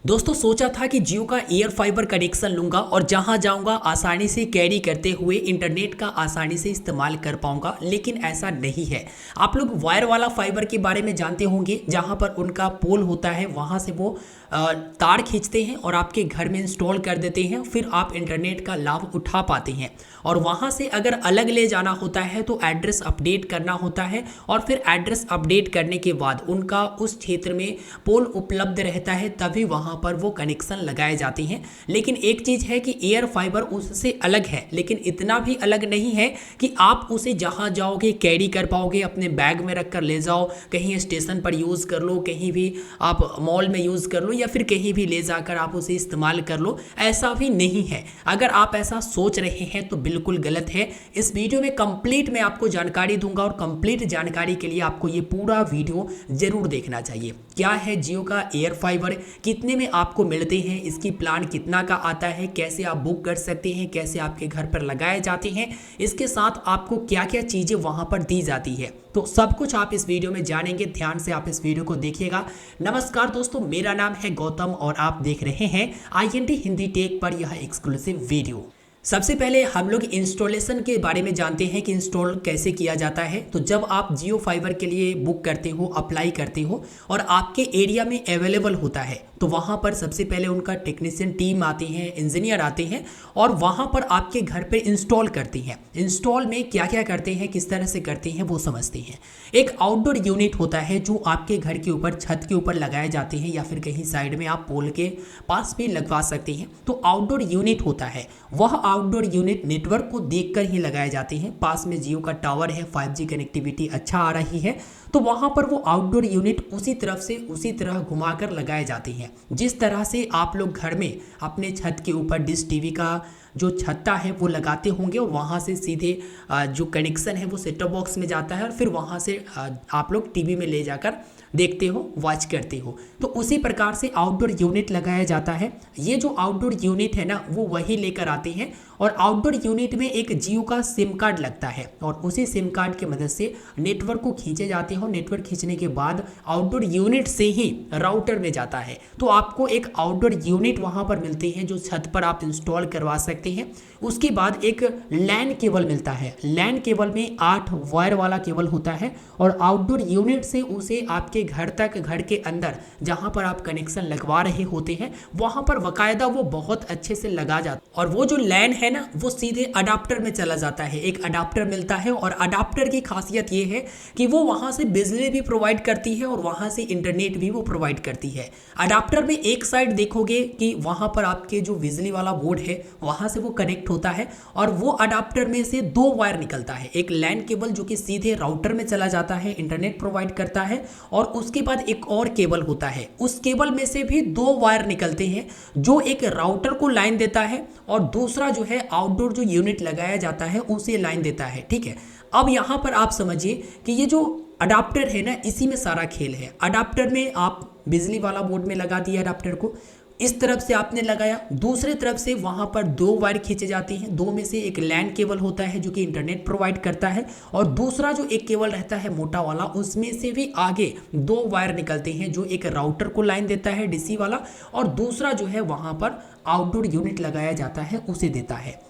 दोस्तों सोचा था कि जियो का एयर फाइबर कनेक्शन लूंगा और जहां जाऊंगा आसानी से कैरी करते हुए इंटरनेट का आसानी से इस्तेमाल कर पाऊंगा, लेकिन ऐसा नहीं है। आप लोग वायर वाला फाइबर के बारे में जानते होंगे, जहां पर उनका पोल होता है, वहां से वो तार खींचते हैं और आपके घर में इंस्टॉल कर देते हैं, फिर आप इंटरनेट का लाभ उठा पाते हैं। और वहां से अगर अलग ले जाना होता है तो एड्रेस अपडेट करना होता है, और फिर एड्रेस अपडेट करने के बाद उनका उस क्षेत्र में पोल उपलब्ध रहता है, तभी वहां पर वो कनेक्शन लगाए जाते हैं। लेकिन एक चीज़ है कि एयर फाइबर उससे अलग है, लेकिन इतना भी अलग नहीं है कि आप उसे जहां जाओगे कैरी कर पाओगे, अपने बैग में रख कर ले जाओ, कहीं स्टेशन पर यूज़ कर लो, कहीं भी आप मॉल में यूज़ कर लो, या फिर कहीं भी ले जाकर आप उसे इस्तेमाल कर लो। ऐसा भी नहीं है। अगर आप ऐसा सोच रहे हैं तो बिल्कुल गलत है। इस वीडियो में कंप्लीट मैं आपको जानकारी दूंगा, और कंप्लीट जानकारी के लिए आपको ये पूरा वीडियो जरूर देखना चाहिए। क्या है जियो का एयर फाइबर, कितने में आपको मिलते हैं, इसकी प्लान कितना का आता है, कैसे आप बुक कर सकते हैं, कैसे आपके घर पर लगाए जाते हैं, इसके साथ आपको क्या क्या चीज़ें वहां पर दी जाती है, तो सब कुछ आप इस वीडियो में जानेंगे। ध्यान से आप इस वीडियो को देखिएगा। नमस्कार दोस्तों, मेरा नाम है गौतम और आप देख रहे हैं INT हिंदी टेक पर यह एक्सक्लूसिव वीडियो। सबसे पहले हम लोग इंस्टॉलेशन के बारे में जानते हैं कि इंस्टॉल कैसे किया जाता है। तो जब आप जियो फाइबर के लिए बुक करते हो, अप्लाई करते हो और आपके एरिया में अवेलेबल होता है, तो वहाँ पर सबसे पहले उनका टेक्नीशियन टीम आते हैं, इंजीनियर आते हैं और वहाँ पर आपके घर पे इंस्टॉल करते हैं। इंस्टॉल में क्या क्या करते हैं, किस तरह से करते हैं, वो समझते हैं। एक आउटडोर यूनिट होता है जो आपके घर के ऊपर, छत के ऊपर लगाए जाते हैं, या फिर कहीं साइड में आप पोल के पास भी लगवा सकते हैं। तो आउटडोर यूनिट होता है, वह आउटडोर यूनिट नेटवर्क को देखकर ही लगाए जाते हैं। पास में जियो का टावर है, 5G कनेक्टिविटी अच्छा आ रही है, तो वहाँ पर वो आउटडोर यूनिट उसी तरफ से उसी तरह घुमाकर लगाए जाते हैं। जिस तरह से आप लोग घर में अपने छत के ऊपर डिश टीवी का जो छत्ता है वो लगाते होंगे, और वहाँ से सीधे जो कनेक्शन है वो सेटअप बॉक्स में जाता है, और फिर वहाँ से आप लोग टीवी में ले जाकर देखते हो, वॉच करते हो। तो उसी प्रकार से आउटडोर यूनिट लगाया जाता है। ये जो आउटडोर यूनिट है ना, वो वही लेकर आते हैं, और आउटडोर यूनिट में एक जियो का सिम कार्ड लगता है, और उसी सिम कार्ड की मदद से नेटवर्क को खींचे जाते हो। नेटवर्क खींचने के बाद आउटडोर यूनिट से ही राउटर में जाता है। तो आपको एक आउटडोर यूनिट वहाँ पर मिलते हैं जो छत पर आप इंस्टॉल करवा सकते हैं। उसके बाद एक लैन केबल मिलता है। लैन केबल में 8 वायर वाला केबल होता है, और आउटडोर यूनिट से उसे आपके घर तक, घर के अंदर जहाँ पर आप कनेक्शन लगवा रहे होते हैं, वहाँ पर बाकायदा वो बहुत अच्छे से लगा जाता है। और वो जो लैन है ना, वो सीधे अडाप्टर में चला जाता है। एक अडाप्टर मिलता है, और अडाप्टर की खासियत ये है कि वो वहाँ से बिजली भी प्रोवाइड करती है और वहाँ से इंटरनेट भी वो प्रोवाइड करती है। अडाप्टर में एक साइड देखोगे कि वहाँ पर आपके जो बिजली वाला बोर्ड है वहाँ से वो कनेक्ट होता है, और वो अडाप्टर में से 2 वायर निकलता है। एक लैन केबल जो कि सीधे राउटर में चला जाता है, इंटरनेट प्रोवाइड करता है, और उसके बाद एक और केबल होता है। उस केबल में से भी 2 वायर निकलते हैं, जो एक राउटर को लाइन देता है और दूसरा जो है आउटडोर जो यूनिट लगाया जाता है उसे लाइन देता है। ठीक है, अब यहाँ पर आप समझिए कि ये जो अडाप्टर है ना, इसी में सारा खेल है। अडाप्टर में आप बिजली वाला बोर्ड में लगा दिया अडाप्टर को, इस तरफ से आपने लगाया, दूसरे तरफ से वहाँ पर 2 वायर खींचे जाते हैं। 2 में से एक लैन केबल होता है जो कि इंटरनेट प्रोवाइड करता है, और दूसरा जो एक केबल रहता है मोटा वाला, उसमें से भी आगे 2 वायर निकलते हैं, जो एक राउटर को लाइन देता है डीसी वाला, और दूसरा जो है वहाँ पर आउटडोर यूनिट लगाया जाता है उसे देता है।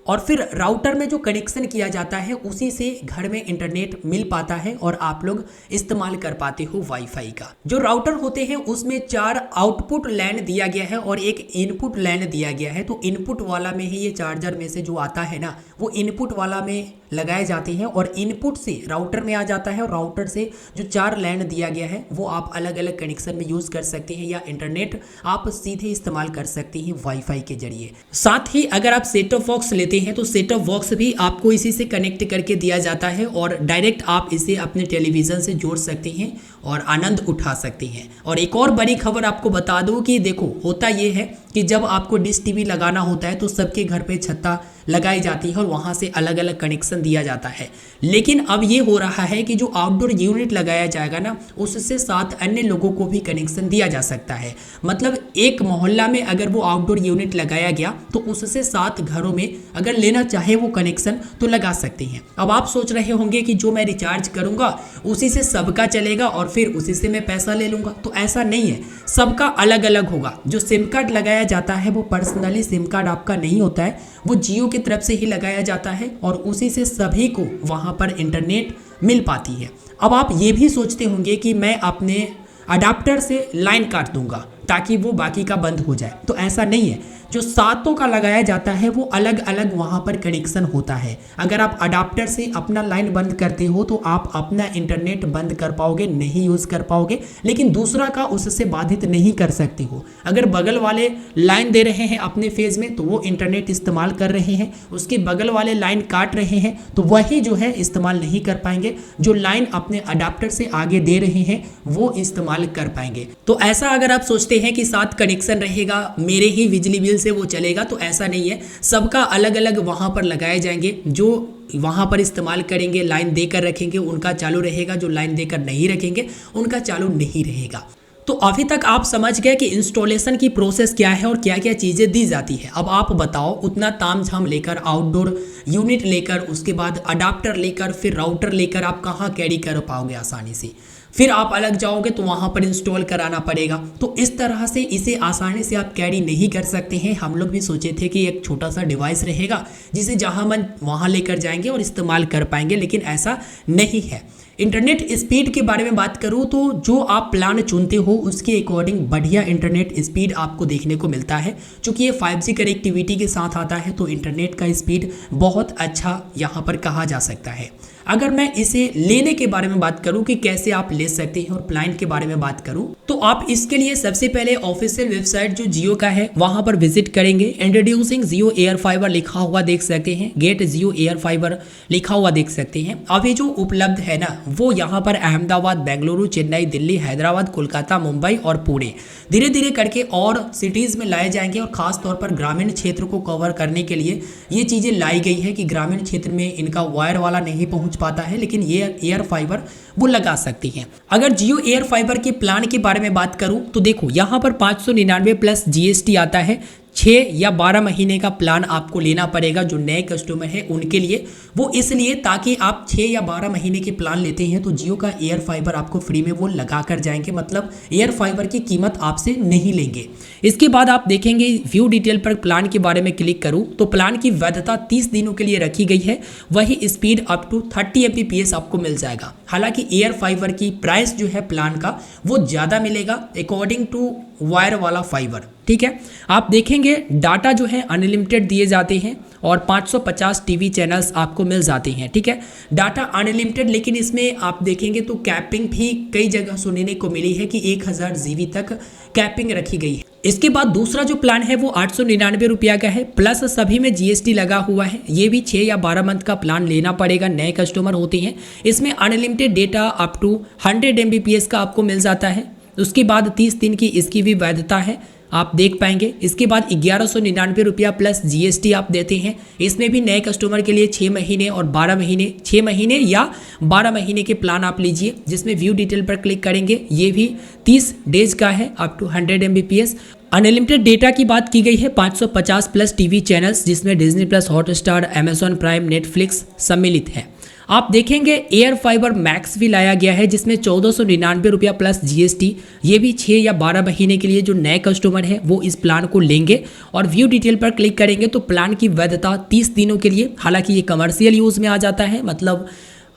और फिर राउटर में जो कनेक्शन किया जाता है उसी से घर में इंटरनेट मिल पाता है, और आप लोग इस्तेमाल कर पाते हो वाईफाई का। जो राउटर होते हैं उसमें 4 आउटपुट लैन दिया गया है और एक इनपुट लैन दिया गया है। तो इनपुट वाला में ही ये चार्जर में से जो आता है ना, वो इनपुट वाला में लगाए जाते हैं, और इनपुट से राउटर में आ जाता है, और राउटर से जो 4 लैन दिया गया है वो आप अलग अलग कनेक्शन में यूज़ कर सकते हैं, या इंटरनेट आप सीधे इस्तेमाल कर सकते हैं वाईफाई के जरिए। साथ ही अगर आप सेट टॉप बॉक्स लेते हैं तो सेट टॉप बॉक्स भी आपको इसी से कनेक्ट करके दिया जाता है, और डायरेक्ट आप इसे अपने टेलीविज़न से जोड़ सकते हैं और आनंद उठा सकते हैं। और एक और बड़ी खबर आपको बता दूं कि देखो, होता ये है कि जब आपको डिश टीवी लगाना होता है तो सबके घर पे छत्ता लगाई जाती है और वहाँ से अलग अलग कनेक्शन दिया जाता है। लेकिन अब ये हो रहा है कि जो आउटडोर यूनिट लगाया जाएगा ना, उससे 7 अन्य लोगों को भी कनेक्शन दिया जा सकता है। मतलब एक मोहल्ला में अगर वो आउटडोर यूनिट लगाया गया तो उससे 7 घरों में अगर लेना चाहे वो कनेक्शन तो लगा सकते हैं। अब आप सोच रहे होंगे कि जो मैं रिचार्ज करूंगा उसी से सबका चलेगा और फिर उसी से मैं पैसा ले लूंगा, तो ऐसा नहीं है, सबका अलग अलग होगा। जो सिम कार्ड लगाया जाता है वो पर्सनली सिम कार्ड आपका नहीं होता है, वो जियो की तरफ से ही लगाया जाता है और उसी से सभी को वहाँ पर इंटरनेट मिल पाती है। अब आप ये भी सोचते होंगे कि मैं अपने अडाप्टर से लाइन काट दूंगा ताकि वो बाकी का बंद हो जाए, तो ऐसा नहीं है। जो 7 का लगाया जाता है वो अलग अलग वहाँ पर कनेक्शन होता है। अगर आप अडाप्टर से अपना लाइन बंद करते हो तो आप अपना इंटरनेट बंद कर पाओगे, नहीं यूज़ कर पाओगे, लेकिन दूसरा का उससे बाधित नहीं कर सकते हो। अगर बगल वाले लाइन दे रहे हैं अपने फेज में तो वो इंटरनेट इस्तेमाल कर रहे हैं, उसके बगल वाले लाइन काट रहे हैं तो वही जो है इस्तेमाल नहीं कर पाएंगे, जो लाइन अपने अडाप्टर से आगे दे रहे हैं वो इस्तेमाल कर पाएंगे। तो ऐसा अगर आप सोचते हैं कि 7 कनेक्शन रहेगा, मेरे ही बिजली बिल से वो चलेगा, तो ऐसा नहीं है। सबका अलग अलग वहाँ पर लगाए जाएंगे। जो वहाँ पर इस्तेमाल करेंगे, लाइन देकर रखेंगे, उनका चालू रहेगा। जो लाइन देकर नहीं रखेंगे उनका चालू नहीं रहेगा। तो अभी तक आप समझ गए कि इंस्टॉलेशन की प्रोसेस क्या है और क्या क्या चीज़ें दी जाती है। अब आप बताओ, उतना तामझाम लेकर, आउटडोर यूनिट लेकर, उसके बाद अडाप्टर लेकर, फिर राउटर लेकर आप कहाँ कैरी कर पाओगे आसानी से? फिर आप अलग जाओगे तो वहाँ पर इंस्टॉल कराना पड़ेगा। तो इस तरह से इसे आसानी से आप कैरी नहीं कर सकते हैं। हम लोग भी सोचे थे कि एक छोटा सा डिवाइस रहेगा जिसे जहाँ मन वहाँ लेकर जाएंगे और इस्तेमाल कर पाएंगे, लेकिन ऐसा नहीं है। इंटरनेट स्पीड के बारे में बात करूँ तो जो आप प्लान चुनते हो उसके अकॉर्डिंग बढ़िया इंटरनेट स्पीड आपको देखने को मिलता है। चूँकि ये 5G कनेक्टिविटी के साथ आता है तो इंटरनेट का स्पीड बहुत अच्छा यहाँ पर कहा जा सकता है। अगर मैं इसे लेने के बारे में बात करूं कि कैसे आप ले सकते हैं और प्लान के बारे में बात करूं तो आप इसके लिए सबसे पहले ऑफिशियल वेबसाइट जो जियो का है वहां पर विजिट करेंगे। इंट्रोड्यूसिंग जियो एयर फाइबर लिखा हुआ देख सकते हैं, गेट जियो एयर फाइबर लिखा हुआ देख सकते हैं। अभी जो उपलब्ध है ना वो यहाँ पर अहमदाबाद, बेंगलुरु, चेन्नई, दिल्ली, हैदराबाद, कोलकाता, मुंबई और पुणे धीरे धीरे करके और सिटीज़ में लाए जाएंगे। और ख़ास तौर पर ग्रामीण क्षेत्र को कवर करने के लिए ये चीज़ें लाई गई है कि ग्रामीण क्षेत्र में इनका वायर वाला नहीं पहुँच पाता है, लेकिन ये एयर फाइबर वो लगा सकती हैं। अगर जियो एयर फाइबर के प्लान के बारे में बात करूं तो देखो यहाँ पर 599 प्लस GST आता है। 6 या 12 महीने का प्लान आपको लेना पड़ेगा जो नए कस्टमर है उनके लिए। वो इसलिए ताकि आप 6 या 12 महीने के प्लान लेते हैं तो जियो का एयर फाइबर आपको फ्री में वो लगा कर जाएंगे, मतलब एयर फाइबर की कीमत आपसे नहीं लेंगे। इसके बाद आप देखेंगे व्यू डिटेल पर प्लान के बारे में क्लिक करूँ तो प्लान की वैधता 30 दिनों के लिए रखी गई है। वही स्पीड अप टू 30 Mbps आपको मिल जाएगा। हालांकि एयर फाइबर की प्राइस जो है प्लान का वो ज़्यादा मिलेगा अकॉर्डिंग टू वायर वाला फाइबर, ठीक है। आप देखेंगे डाटा जो है अनलिमिटेड दिए जाते हैं और 550 टीवी चैनल्स आपको मिल जाते हैं, ठीक है। डाटा अनलिमिटेड, लेकिन इसमें आप देखेंगे तो कैपिंग भी कई जगह सुनने को मिली है कि 1000 GB तक कैपिंग रखी गई है। इसके बाद दूसरा जो प्लान है वो 899 रुपया का है, प्लस सभी में GST लगा हुआ है। ये भी 6 या 12 मंथ का प्लान लेना पड़ेगा, नए कस्टमर होते हैं। इसमें unlimited data up to 100 Mbps का आपको मिल जाता है। उसके बाद 30 दिन की इसकी भी वैधता है, आप देख पाएंगे। इसके बाद 1199 रुपया प्लस GST आप देते हैं। इसमें भी नए कस्टमर के लिए 6 महीने और 12 महीने, 6 महीने या 12 महीने के प्लान आप लीजिए, जिसमें व्यू डिटेल पर क्लिक करेंगे। ये भी 30 डेज का है up to 100 Mbps। Unlimited data की बात की गई है, 550 प्लस टीवी चैनल्स जिसमें Disney plus, Hotstar, Amazon Prime, Netflix सम्मिलित है। आप देखेंगे एयर फाइबर मैक्स भी लाया गया है जिसमें 1499 रुपया प्लस GST। ये भी 6 या 12 महीने के लिए जो नए कस्टमर है वो इस प्लान को लेंगे और व्यू डिटेल पर क्लिक करेंगे तो प्लान की वैधता 30 दिनों के लिए। हालांकि ये कमर्शियल यूज़ में आ जाता है, मतलब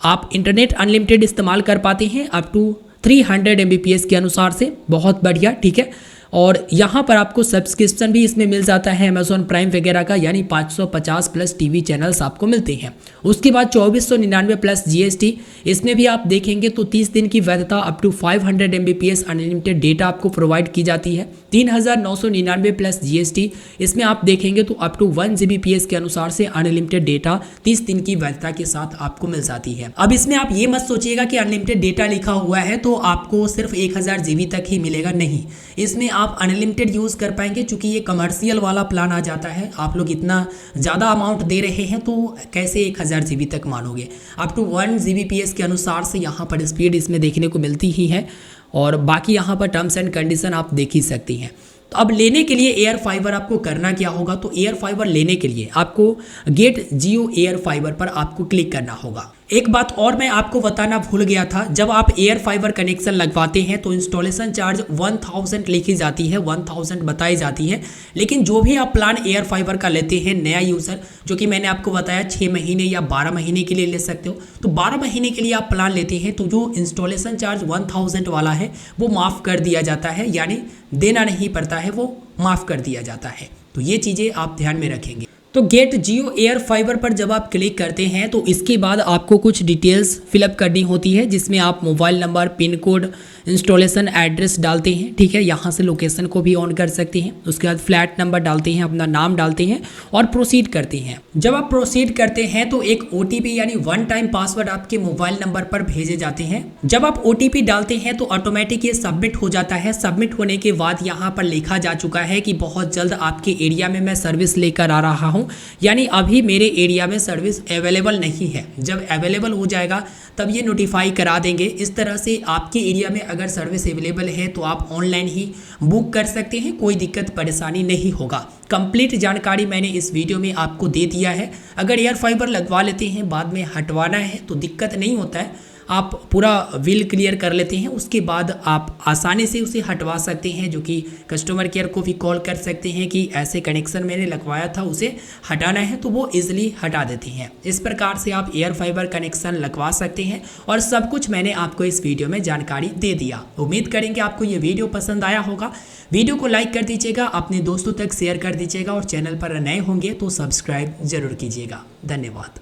आप इंटरनेट अनलिमिटेड इस्तेमाल कर पाते हैं अप टू 300 Mbps के अनुसार से, बहुत बढ़िया, ठीक है। और यहाँ पर आपको सब्सक्रिप्शन भी इसमें मिल जाता है अमेजॉन प्राइम वगैरह का, यानी 550 प्लस टीवी चैनल्स आपको मिलते हैं। उसके बाद 2499 प्लस GST, इसमें भी आप देखेंगे तो 30 दिन की वैधता up to 500 Mbps unlimited data आपको प्रोवाइड की जाती है। 3999 प्लस GST, इसमें आप देखेंगे तो अप टू 1 Gbps के अनुसार से अनलिमिटेड डेटा 30 दिन की वैधता के साथ आपको मिल जाती है। अब इसमें आप ये मत सोचिएगा कि अनलिमिटेड डेटा लिखा हुआ है तो आपको सिर्फ 1000 GB तक ही मिलेगा, नहीं। इसमें आप अनलिमिटेड यूज़ कर पाएंगे, चूँकि ये कमर्शियल वाला प्लान आ जाता है। आप लोग इतना ज़्यादा अमाउंट दे रहे हैं तो कैसे 1000 GB तक मानोगे। अप टू 1 Gbps के अनुसार से यहाँ पर स्पीड इसमें देखने को मिलती ही है, और बाकी यहाँ पर टर्म्स एंड कंडीशन आप देख ही सकती हैं। तो अब लेने के लिए एयर फाइबर आपको करना क्या होगा, तो एयर फाइबर लेने के लिए आपको गेट जियो एयर फाइबर पर आपको क्लिक करना होगा। एक बात और मैं आपको बताना भूल गया था, जब आप एयर फाइबर कनेक्शन लगवाते हैं तो इंस्टॉलेशन चार्ज 1000 लिखी जाती है, 1000 बताई जाती है। लेकिन जो भी आप प्लान एयर फाइबर का लेते हैं नया यूज़र, जो कि मैंने आपको बताया 6 महीने या 12 महीने के लिए ले सकते हो, तो 12 महीने के लिए आप प्लान लेते हैं तो जो इंस्टॉलेशन चार्ज 1000 वाला है वो माफ़ कर दिया जाता है, यानी देना नहीं पड़ता है, वो माफ़ कर दिया जाता है। तो ये चीज़ें आप ध्यान में रखेंगे। तो गेट जियो एयर फाइबर पर जब आप क्लिक करते हैं तो इसके बाद आपको कुछ डिटेल्स फिलअप करनी होती है, जिसमें आप mobile number, pin code, installation address डालते हैं, ठीक है। यहाँ से लोकेशन को भी ऑन कर सकते हैं। उसके बाद फ्लैट नंबर डालते हैं, अपना नाम डालते हैं और प्रोसीड करते हैं। जब आप प्रोसीड करते हैं तो एक OTP यानी 1 टाइम पासवर्ड आपके मोबाइल नंबर पर भेजे जाते हैं। जब आप OTP डालते हैं तो ऑटोमेटिक ये सबमिट हो जाता है। सबमिट होने के बाद यहाँ पर लिखा जा चुका है कि बहुत जल्द आपके एरिया में मैं सर्विस लेकर आ रहा हूँ, यानी अभी मेरे एरिया में सर्विस अवेलेबल नहीं है। जब अवेलेबल हो जाएगा तब ये नोटिफाई करा देंगे। इस तरह से आपके एरिया में अगर सर्विस अवेलेबल है तो आप ऑनलाइन ही बुक कर सकते हैं, कोई दिक्कत परेशानी नहीं होगा। कंप्लीट जानकारी मैंने इस वीडियो में आपको दे दिया है। अगर एयर फाइबर लगवा लेते हैं, बाद में हटवाना है तो दिक्कत नहीं होता है, आप पूरा बिल क्लियर कर लेते हैं, उसके बाद आप आसानी से उसे हटवा सकते हैं, जो कि कस्टमर केयर को भी कॉल कर सकते हैं कि ऐसे कनेक्शन मैंने लगवाया था, उसे हटाना है, तो वो इजीली हटा देते हैं। इस प्रकार से आप एयर फाइबर कनेक्शन लगवा सकते हैं और सब कुछ मैंने आपको इस वीडियो में जानकारी दे दिया। उम्मीद करेंगे आपको ये वीडियो पसंद आया होगा। वीडियो को लाइक कर दीजिएगा, अपने दोस्तों तक शेयर कर दीजिएगा और चैनल पर नए होंगे तो सब्सक्राइब जरूर कीजिएगा। धन्यवाद।